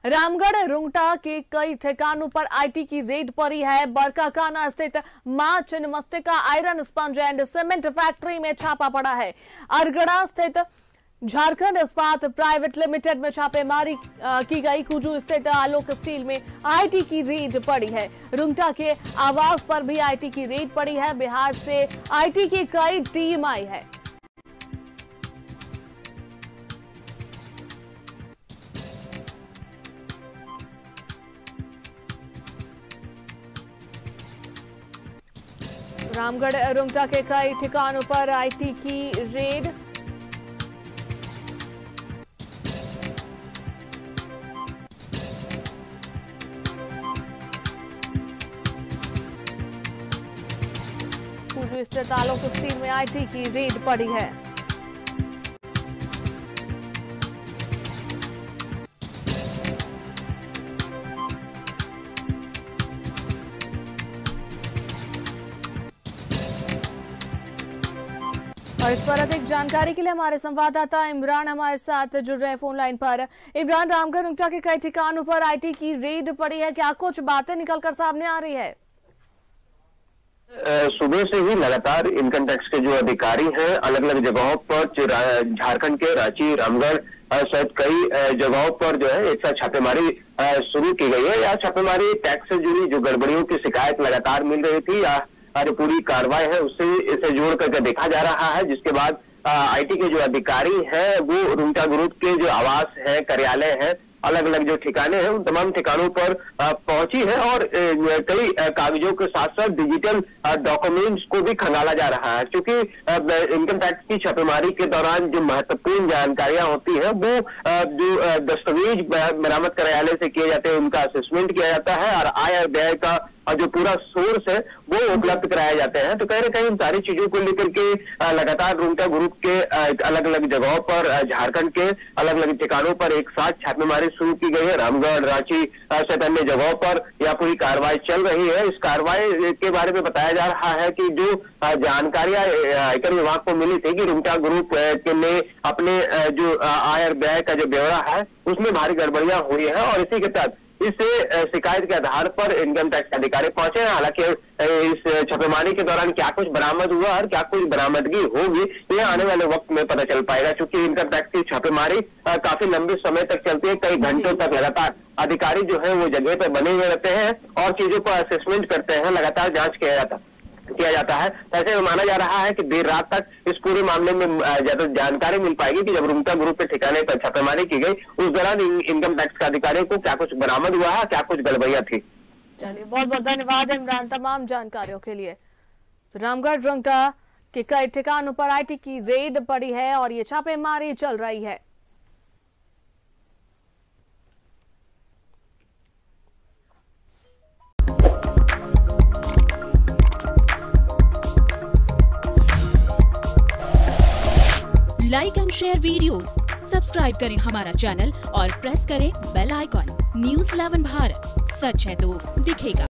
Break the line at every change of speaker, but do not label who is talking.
रामगढ़ रुंगटा के कई ठिकानों पर आईटी की रेड पड़ी है। बरकाकाना स्थित मां Chhinnamastika iron sponge and cement factory में छापा पड़ा है। अरगड़ा स्थित झारखंड इस्पात प्राइवेट लिमिटेड में छापेमारी की गई। कुजू स्थित आलोक स्टील में आईटी की रेड पड़ी है। रुंगटा के आवास पर भी आईटी की रेड पड़ी है। बिहार से आईटी की कई टीम आई है। रामगढ़ रुंगटा के कई ठिकानों पर आईटी की रेड। कुजू स्थित आलोक स्टील में आईटी की रेड पड़ी है। और इस पर अधिक जानकारी के लिए हमारे संवाददाता इमरान हमारे साथ जुड़ रहे फोन लाइन पर। इमरान, रामगढ़ रुंगटा के कई ठिकानों पर आईटी की रेड पड़ी है, क्या कुछ बातें निकलकर सामने आ रही है?
सुबह से ही लगातार इनकम टैक्स के जो अधिकारी हैं अलग अलग जगहों पर झारखंड के रांची, रामगढ़ सहित कई जगहों पर जो है एक साथ छापेमारी शुरू की गई है। या छापेमारी टैक्स से जुड़ी जो गड़बड़ियों की शिकायत लगातार मिल रही थी या जो पूरी कार्रवाई है उससे इसे जोड़ करके देखा जा रहा है, जिसके बाद आईटी के जो अधिकारी हैं वो रुंगटा ग्रुप के जो आवास है, कार्यालय है, अलग अलग जो ठिकाने हैं उन तमाम ठिकानों पर पहुंची है और कई कागजों के साथ साथ डिजिटल डॉक्यूमेंट्स को भी खंगाला जा रहा है। क्योंकि इनकम टैक्स की छापेमारी के दौरान जो महत्वपूर्ण जानकारियां होती है वो जो दस्तावेज बरामद कार्यालय से किए जाते हैं उनका असेसमेंट किया जाता है और आय और व्यय का जो पूरा सोर्स है वो उपलब्ध कराए जाते हैं। तो कहीं ना कहीं इन सारी चीजों को लेकर के लगातार रुंगटा ग्रुप के अलग अलग जगहों पर, झारखंड के अलग अलग ठिकानों पर एक साथ छापेमारी शुरू की गई है। रामगढ़, रांची सहित अन्य जगहों पर यह पूरी कार्रवाई चल रही है। इस कार्रवाई के बारे में बताया जा रहा है कि जो जानकारियां आयकर विभाग को मिली थी कि रुंगटा ग्रुप ने अपने जो आय और व्यय का जो ब्यौरा है उसमें भारी गड़बड़ियां हुई है और इसी के तहत इस शिकायत के आधार पर इनकम टैक्स अधिकारी पहुंचे हैं। हालांकि इस छापेमारी के दौरान क्या कुछ बरामद हुआ और क्या कुछ बरामदगी होगी ये आने वाले वक्त में पता चल पाएगा, क्योंकि इनकम टैक्स की छापेमारी काफी लंबे समय तक चलती है। कई घंटों तक लगातार अधिकारी जो है वो जगह पे बने हुए रहते हैं और चीजों को असेसमेंट करते हैं, लगातार जांच किया जाता है। ऐसे माना जा रहा है कि देर रात तक इस पूरे मामले में ज्यादा जानकारी मिल पाएगी कि जब रुंगटा ग्रुप के ठिकाने पर छापेमारी की गई उस दौरान इनकम टैक्स के अधिकारियों को क्या कुछ बरामद हुआ है, क्या कुछ गड़बड़ियां थी।
चलिए, बहुत बहुत धन्यवाद इमरान तमाम जानकारियों के लिए। तो रामगढ़ रुंगटा के कई ठिकानों पर आईटी की रेड पड़ी है और ये छापेमारी चल रही है।
Like and share videos, subscribe करें हमारा चैनल और प्रेस करें बेल आइकॉन। न्यूज़ 11 भारत, सच है तो दिखेगा।